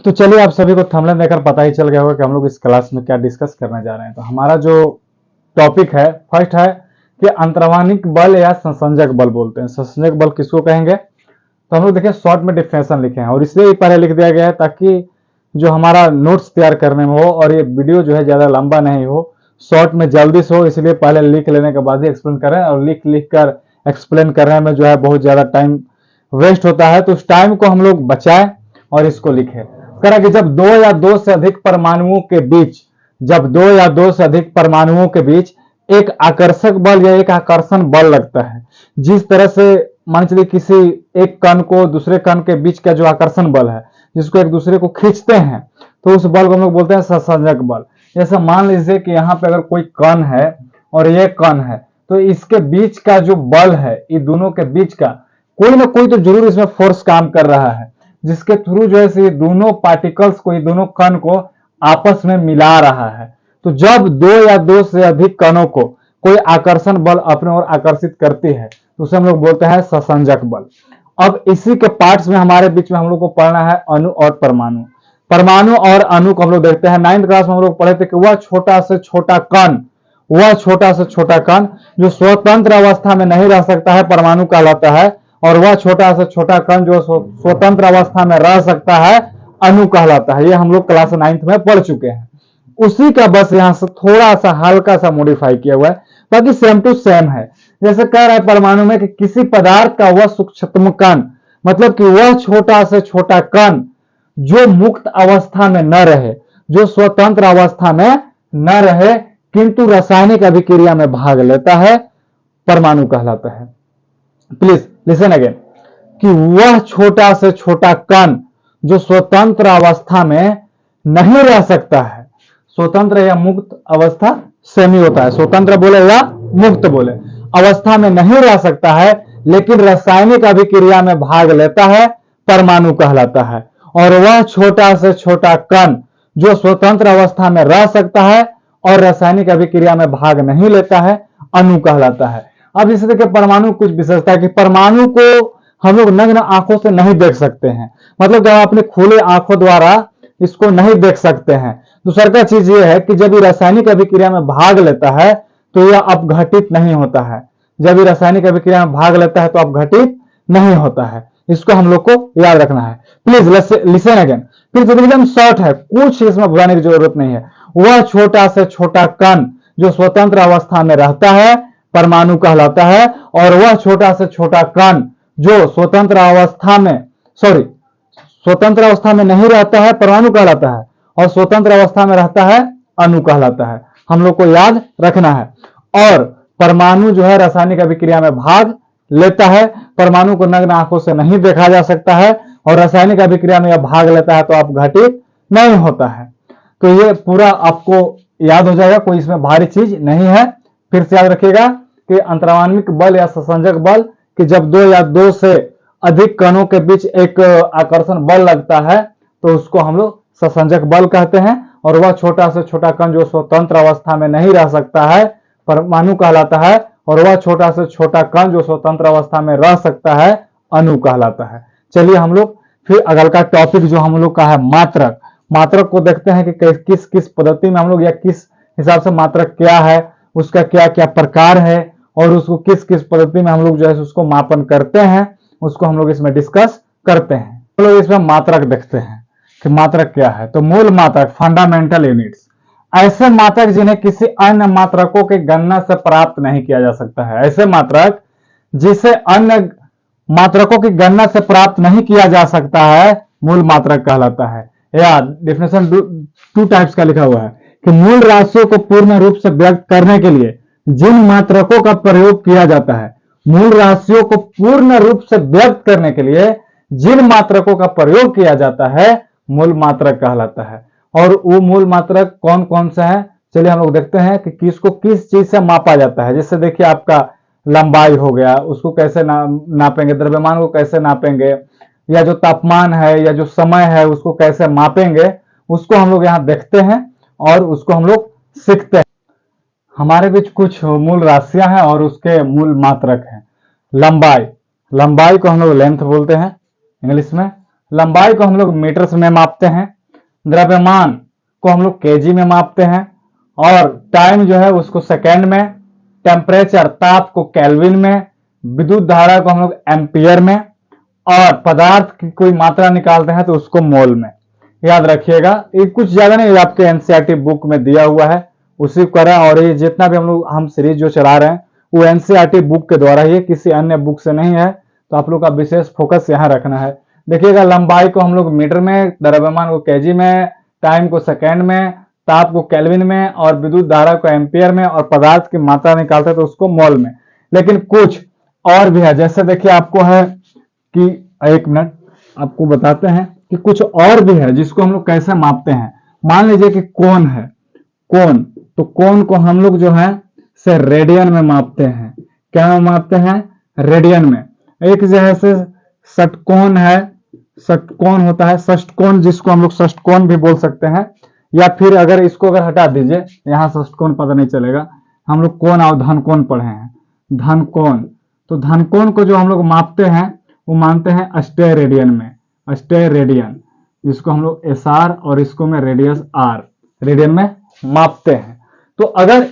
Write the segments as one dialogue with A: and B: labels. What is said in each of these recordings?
A: तो चलिए, आप सभी को थंबनेल देखकर पता ही चल गया होगा कि हम लोग इस क्लास में क्या डिस्कस करने जा रहे हैं। तो हमारा जो टॉपिक है, फर्स्ट है कि अंतर्वाहिक बल या संसंजक बल बोलते हैं। संसंजक बल किसको कहेंगे? तो हम लोग देखिए शॉर्ट में डिफिनेशन लिखे हैं और इसलिए ही पहले लिख दिया गया है ताकि जो हमारा नोट्स तैयार करने में हो और ये वीडियो जो है ज़्यादा लंबा नहीं हो, शॉर्ट में जल्दी से हो, इसलिए पहले लिख लेने के बाद ही एक्सप्लेन करें। और लिख कर एक्सप्लेन करने में जो है बहुत ज़्यादा टाइम वेस्ट होता है, तो उस टाइम को हम लोग बचाएं और इसको लिखें। कह कि जब दो या दो से अधिक परमाणुओं के बीच एक आकर्षक बल या एक आकर्षण बल लगता है, जिस तरह से मान चलिए किसी एक कण को दूसरे कण के बीच का जो आकर्षण बल है, जिसको एक दूसरे को खींचते हैं, तो उस बल को हम लोग बोलते हैं संसंजक बल। जैसे मान लीजिए कि यहाँ पे अगर कोई कण है और ये कण है, तो इसके बीच का जो बल है, ये दोनों के बीच का कोई ना कोई तो जरूर इसमें फोर्स काम कर रहा है, जिसके थ्रू जो है दोनों पार्टिकल्स को, ये दोनों कण को आपस में मिला रहा है। तो जब दो या दो से अधिक कणों को कोई आकर्षण बल अपने ओर आकर्षित करती है, तो उसे हम लोग बोलते हैं संसंजक बल। अब इसी के पार्ट्स में हमारे बीच में हम लोग को पढ़ना है अणु और परमाणु। परमाणु और अणु को हम लोग देखते हैं। 9th क्लास में हम लोग पढ़े थे कि वह छोटा से छोटा कण जो स्वतंत्र अवस्था में नहीं रह सकता है, परमाणु कहलाता है, और वह छोटा से छोटा कण जो स्वतंत्र अवस्था में रह सकता है, अणु कहलाता है। ये हम लोग क्लास 9th में पढ़ चुके हैं। उसी का बस यहाँ से थोड़ा सा हल्का सा मॉडिफाई किया हुआ है, बाकी सेम टू सेम है। जैसे कह रहा है परमाणु में कि किसी पदार्थ का वह सूक्ष्मतम कण, मतलब कि वह छोटा से छोटा कण जो मुक्त अवस्था में न रहे, जो स्वतंत्र अवस्था में न रहे, किंतु रासायनिक अभिक्रिया में भाग लेता है, परमाणु कहलाता है। प्लीज लिसन अगेन, कि वह छोटा से छोटा कण जो स्वतंत्र अवस्था में नहीं रह सकता है, स्वतंत्र या मुक्त अवस्था सेम ही होता है, स्वतंत्र बोले या मुक्त बोले, अवस्था में नहीं रह सकता है, लेकिन रासायनिक अभिक्रिया में भाग लेता है, परमाणु कहलाता है। और वह छोटा से छोटा कण जो स्वतंत्र अवस्था में रह सकता है और रासायनिक अभिक्रिया में भाग नहीं लेता है, अणु कहलाता है। अब इसी देखिए परमाणु कुछ विशेषता है कि परमाणु को हम लोग नग्न आंखों से नहीं देख सकते हैं, मतलब जब अपने खुले आंखों द्वारा इसको नहीं देख सकते हैं। दूसरा चीज ये है कि जब ये रासायनिक अभिक्रिया में भाग लेता है तो यह अपघटित नहीं होता है। जब ये रासायनिक अभिक्रिया में भाग लेता है तो अपघटित नहीं होता है। इसको हम लोग को याद रखना है। Please listen again. फिर से एकदम शॉर्ट है, कुछ इसमें बुलाने की जरूरत नहीं है। वह छोटा से छोटा कण जो स्वतंत्र अवस्था में रहता है, परमाणु कहलाता है, और वह छोटा से छोटा कण जो स्वतंत्र अवस्था में नहीं रहता है, परमाणु कहलाता है, और स्वतंत्र अवस्था में रहता है, अणु कहलाता है। हम लोग को याद रखना है। और परमाणु जो है रासायनिक अभिक्रिया में भाग लेता है, परमाणु को नग्न आंखों से नहीं देखा जा सकता है, और रासायनिक अभिक्रिया में भाग लेता है तो अपघटित नहीं होता है। तो ये पूरा आपको याद हो जाएगा, कोई इसमें भारी चीज नहीं है। फिर से याद रखिएगा कि अंतर्वाहिक बल या संसंजक बल, कि जब दो या दो से अधिक कणों के बीच एक आकर्षण बल लगता है तो उसको हम लोग संसंजक बल कहते हैं। और वह छोटा से छोटा कण जो स्वतंत्र अवस्था में नहीं रह सकता है, परमाणु कहलाता है, और वह छोटा से छोटा कण जो स्वतंत्र अवस्था में रह सकता है, अणु कहलाता है। चलिए हम लोग फिर अगल का टॉपिक जो हम लोग का है मात्रक। मात्रक को देखते हैं कि किस किस पद्धति में हम लोग या किस हिसाब से मात्रक क्या है, उसका क्या क्या प्रकार है, और उसको किस किस पद्धति में हम लोग जो है उसको मापन करते हैं, उसको हम लोग इसमें डिस्कस करते हैं। हम लोग इसमें मात्रक देखते हैं कि मात्रक क्या है। तो मूल मात्रक, फंडामेंटल यूनिट्स, ऐसे मात्रक जिन्हें किसी अन्य मात्रकों की गणना से प्राप्त नहीं किया जा सकता है। ऐसे मात्रक जिसे अन्य मात्रकों की गणना से प्राप्त नहीं किया जा सकता है, मूल मात्रक कहलाता है। यार डेफिनेशन 2 टाइप्स का लिखा हुआ है कि मूल राशियों को पूर्ण रूप से व्यक्त करने के लिए जिन मात्रकों का प्रयोग किया जाता है, मूल राशियों को पूर्ण रूप से व्यक्त करने के लिए जिन मात्रकों का प्रयोग किया जाता है, मूल मात्रक कहलाता है। और वो मूल मात्रक कौन कौन से हैं, चलिए हम लोग देखते हैं कि किसको किस चीज से मापा जाता है। जैसे देखिए आपका लंबाई हो गया, उसको कैसे नापेंगे, द्रव्यमान को कैसे नापेंगे, या जो तापमान है या जो समय है उसको कैसे मापेंगे, उसको हम लोग यहाँ देखते हैं और उसको हम लोग सीखते हैं। हमारे बीच कुछ मूल राशियां हैं और उसके मूल मात्रक हैं। लंबाई को हम लोग लेंथ बोलते हैं इंग्लिश में। लंबाई को हम लोग मीटर्स में मापते हैं, द्रव्यमान को हम लोग केजी में मापते हैं, और टाइम जो है उसको सेकेंड में, टेम्परेचर ताप को केल्विन में, विद्युत धारा को हम लोग एम्पियर में, और पदार्थ की कोई मात्रा निकालते हैं तो उसको मोल में। याद रखिएगा, ये कुछ ज्यादा नहीं, आपके एनसीईआरटी बुक में दिया हुआ है, उसी को करें। और ये जितना भी हम सीरीज जो चला रहे हैं वो एनसीईआरटी बुक के द्वारा ही है, किसी अन्य बुक से नहीं है, तो आप लोग का विशेष फोकस यहाँ रखना है। देखिएगा, लंबाई को हम लोग मीटर में, द्रव्यमान को केजी में, टाइम को सेकेंड में, ताप को केल्विन में, और विद्युत धारा को एम्पियर में, और पदार्थ की मात्रा निकालते हैं तो उसको मोल में। लेकिन कुछ और भी है, जैसे देखिए आपको है कि, एक मिनट आपको बताते हैं कि कुछ और भी है जिसको हम लोग कैसे मापते हैं। मान लीजिए कि कोण है, कोण, तो कोण को हम लोग जो है से रेडियन में मापते हैं। क्या में मापते हैं? रेडियन में। एक जैसे षटकोण है, षटकोण होता है, षष्टकोण जिसको हम लोग षष्टकोण भी बोल सकते हैं, या फिर अगर इसको अगर हटा दीजिए, यहां षष्टकोण पता नहीं चलेगा, हम लोग कोण और धनकोण पढ़े हैं, धनकोण। तो धनकोण को जो हम लोग मापते हैं वो मानते हैं अस्टेयर रेडियन में, अस्टेयर रेडियन, जिसको हम लोग एसआर और इसको में रेडियस आर रेडियन में मापते हैं। तो अगर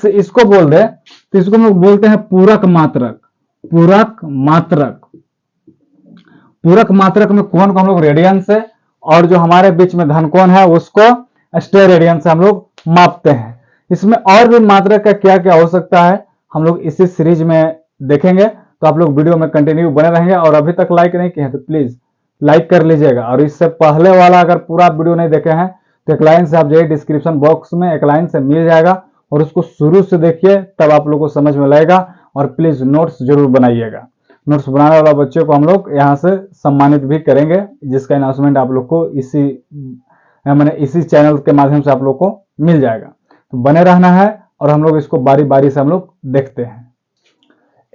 A: इसको बोल दे तो इसको हम लोग बोलते हैं पूरक मात्रक, पूरक मात्रक। पूरक मात्रक में कोण को हम लोग रेडियन से, और जो हमारे बीच में धनकोण है उसको अस्टेयर रेडियन से हम लोग मापते हैं। इसमें और भी मात्रक का क्या क्या हो सकता है हम लोग इसी सीरीज में देखेंगे, तो आप लोग वीडियो में कंटिन्यू बने रहेंगे। और अभी तक लाइक नहीं किए हैं तो प्लीज लाइक कर लीजिएगा, और इससे पहले वाला अगर पूरा वीडियो नहीं देखे हैं तो एक लाइन से आप जाइए, डिस्क्रिप्शन बॉक्स में एक लाइन से मिल जाएगा, और उसको शुरू से देखिए, तब आप लोगों को समझ में लगेगा। और प्लीज नोट्स जरूर बनाइएगा, नोट्स बनाने वाला बच्चों को हम लोग यहाँ से सम्मानित भी करेंगे, जिसका अनाउंसमेंट आप लोग को इसी चैनल के माध्यम से आप लोग को मिल जाएगा। तो बने रहना है, और हम लोग इसको बारी बारी से हम लोग देखते हैं।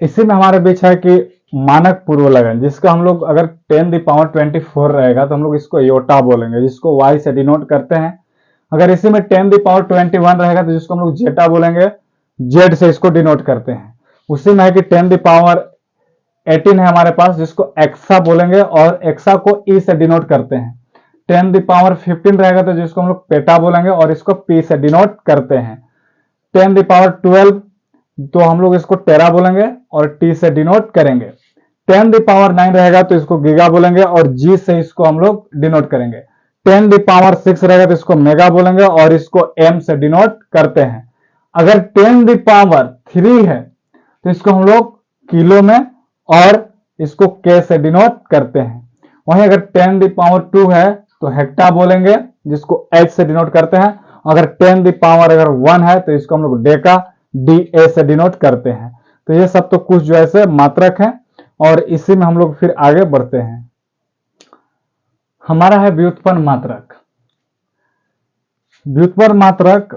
A: इसी में हमारे बीच है कि मानक पूर्व लगन, जिसका हम लोग अगर 10⁻24 रहेगा तो हम लोग इसको योटा बोलेंगे, जिसको y से डिनोट करते हैं। अगर इसी में 10⁻21 रहेगा तो जिसको हम लोग जेटा बोलेंगे, z से इसको डिनोट करते हैं। उसी में है कि 10⁻18 है हमारे पास, जिसको एक्सा बोलेंगे, और एक्सा को e से डिनोट करते हैं। 10⁻15 रहेगा तो जिसको हम लोग पेटा बोलेंगे, और इसको p से डिनोट करते हैं। 10⁻12 तो हम लोग इसको टेरा बोलेंगे और टी से डिनोट करेंगे। 10�9 रहेगा तो इसको गीगा बोलेंगे, और जी से इसको हम लोग डिनोट करेंगे। 10�6 रहेगा तो इसको मेगा बोलेंगे, और इसको एम से डिनोट करते हैं। अगर 10�3 है तो इसको हम लोग किलो में, और इसको के से डिनोट करते हैं। वहीं अगर 10⁻2 है तो हेक्टा बोलेंगे, जिसको एच से डिनोट करते हैं। अगर 10⁻1 है तो इसको हम लोग डेका, डी ए से डिनोट करते हैं। तो ये सब तो कुछ जो ऐसे मात्रक हैं, और इसी में हम लोग फिर आगे बढ़ते हैं। हमारा है व्युत्पन्न मात्रक। व्युत्पन्न मात्रक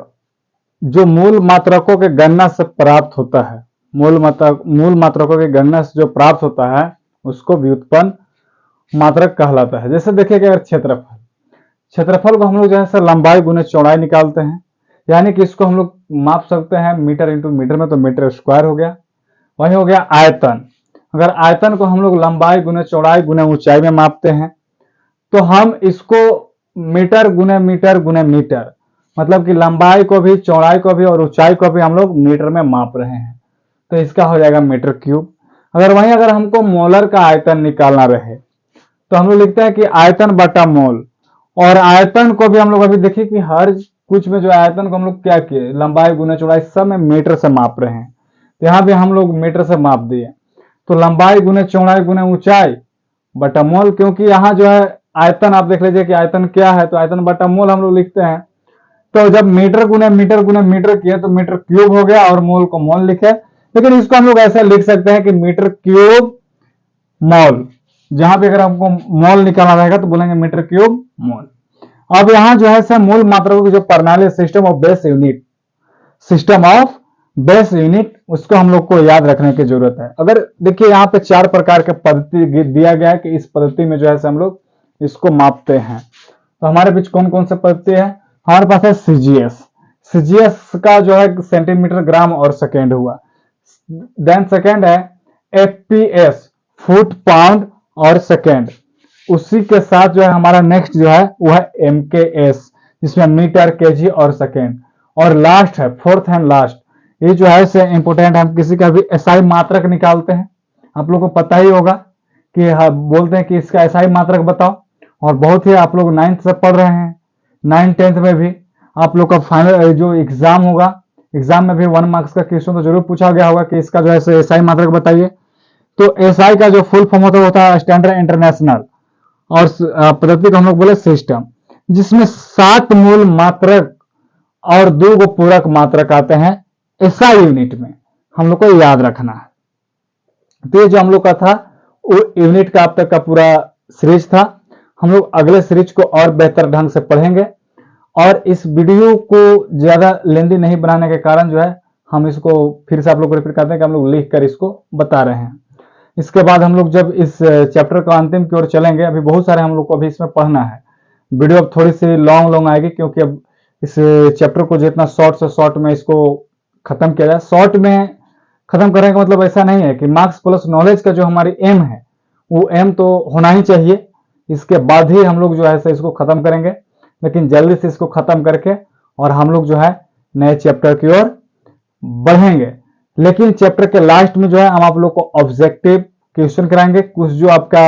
A: जो मूल मात्रकों के गणना से प्राप्त होता है, मूल मात्रकों की गणना से जो प्राप्त होता है उसको व्युत्पन्न मात्रक कहलाता है। जैसे देखिए कि अगर क्षेत्रफल, क्षेत्रफल को हम लोग जैसे लंबाई गुने चौड़ाई निकालते हैं, यानी कि इसको हम लोग माप सकते हैं मीटर इंटू मीटर में, तो मीटर स्क्वायर हो गया। वही हो गया आयतन। अगर आयतन को हम लोग लंबाई गुने चौड़ाई गुने ऊंचाई में मापते हैं, तो हम इसको मीटर गुने मीटर, मतलब कि लंबाई को भी, चौड़ाई को भी, और ऊंचाई को भी हम लोग मीटर में माप रहे हैं, तो इसका हो जाएगा मीटर क्यूब। अगर हमको मोलर का आयतन निकालना रहे तो हम लोग लिखते हैं कि आयतन बटा मोल। और आयतन को भी हम लोग अभी देखिए कि हर कुछ में जो आयतन को हम लोग क्या किए, लंबाई गुना चौड़ाई सब में मीटर से माप रहे हैं, तो यहाँ भी हम लोग मीटर से माप दिए। तो लंबाई गुने चौड़ाई गुने ऊंचाई बटा मोल, क्योंकि यहाँ जो है आयतन, आप देख लीजिए कि आयतन क्या है, तो आयतन बटा मोल हम लोग लिखते हैं। तो जब मीटर गुने मीटर किए तो मीटर क्यूब हो गया, और मोल को मोल लिखे। लेकिन इसको हम लोग ऐसे लिख सकते हैं कि मीटर क्यूब मोल, जहां पे अगर हमको मोल निकालना रहेगा तो बोलेंगे मीटर क्यूब मोल। अब यहां जो है मूल मात्रकों की जो प्रणाली, सिस्टम ऑफ बेस यूनिट, उसको हम लोग को याद रखने की जरूरत है। अगर देखिए यहाँ पे 4 प्रकार के पद्धति दिया गया है कि इस पद्धति में जो है हम लोग इसको मापते हैं। तो हमारे बीच कौन कौन से पद्धति है? हमारे पास है सीजीएस। सीजीएस का जो है सेंटीमीटर, ग्राम और सेकेंड हुआ। देन सेकेंड है एफपीएस, फुट, पाउंड और सेकेंड। उसी के साथ जो है हमारा नेक्स्ट जो है वो है MKS, जिसमें मीटर, केजी और सेकेंड। और लास्ट है, फोर्थ एंड लास्ट, ये जो है से इंपोर्टेंट, हम किसी का भी एसआई मात्रक निकालते हैं। आप लोगों को पता ही होगा कि बोलते हैं कि इसका एसआई मात्रक बताओ, और बहुत ही आप लोग 9th से पढ़ रहे हैं, 9th 10th में भी आप लोग का फाइनल जो एग्जाम होगा, एग्जाम में भी 1 मार्क्स का क्वेश्चन तो जरूर पूछा गया होगा कि इसका जो है एसआई मात्रक बताइए। तो एसआई का जो फुल फॉर्म होता है स्टैंडर्ड इंटरनेशनल, और पद्धति को हम लोग बोले सिस्टम, जिसमें 7 मूल मात्रक और 2 गो पूरक मात्रक आते हैं एसआई यूनिट में, हम लोग को याद रखना है। तो ये जो हम लोग का था वो यूनिट का अब तक का पूरा सीरीज था। हम लोग अगले सीरीज को और बेहतर ढंग से पढ़ेंगे, और इस वीडियो को ज्यादा लेंदी नहीं बनाने के कारण जो है हम इसको फिर से आप लोग को रिपीट करते हैं कि हम लोग लिख कर इसको बता रहे हैं। इसके बाद हम लोग जब इस चैप्टर का अंतिम की ओर चलेंगे, अभी बहुत सारे हम लोग को अभी इसमें पढ़ना है। वीडियो अब थोड़ी सी लॉन्ग आएगी, क्योंकि अब इस चैप्टर को जितना शॉर्ट से शॉर्ट में इसको खत्म किया जाए। शॉर्ट में खत्म करने का मतलब ऐसा नहीं है कि मार्क्स प्लस नॉलेज का जो हमारी एम है वो एम तो होना ही चाहिए, इसके बाद ही हम लोग जो है इसको खत्म करेंगे। लेकिन जल्दी से इसको खत्म करके और हम लोग जो है नए चैप्टर की ओर बढ़ेंगे। लेकिन चैप्टर के लास्ट में जो है हम आप लोग को ऑब्जेक्टिव क्वेश्चन कराएंगे, कुछ जो आपका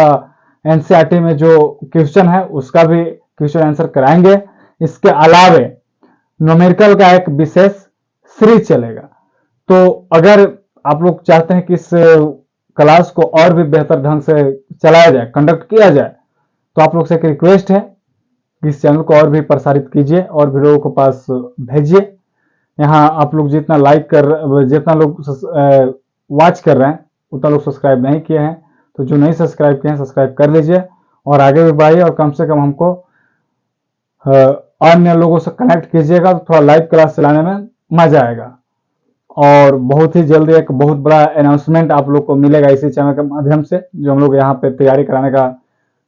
A: एनसीईआरटी में जो क्वेश्चन है उसका भी क्वेश्चन आंसर कराएंगे। इसके अलावे न्यूमेरिकल का एक विशेष सीरीज चलेगा। तो अगर आप लोग चाहते हैं कि इस क्लास को और भी बेहतर ढंग से चलाया जाए, कंडक्ट किया जाए, तो आप लोग से एक रिक्वेस्ट है कि इस चैनल को और भी प्रसारित कीजिए और भी लोगों के पास भेजिए। यहाँ आप लोग जितना जितना लोग वॉच कर रहे हैं उतना लोग सब्सक्राइब नहीं किए हैं, तो जो नहीं सब्सक्राइब किए हैं सब्सक्राइब कर लीजिए और आगे भी बढ़ाइए, और कम से कम हमको अन्य लोगों से कनेक्ट कीजिएगा, तो थोड़ा लाइव क्लास चलाने में मजा आएगा। और बहुत ही जल्दी एक बहुत बड़ा अनाउंसमेंट आप लोग को मिलेगा इसी चैनल के माध्यम से, जो हम लोग यहाँ पे तैयारी कराने का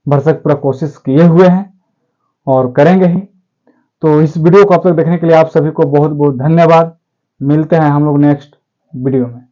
A: भरसक पूरा कोशिश किए हुए हैं और करेंगे ही। तो इस वीडियो को अब तक देखने के लिए आप सभी को बहुत बहुत धन्यवाद। मिलते हैं हम लोग नेक्स्ट वीडियो में।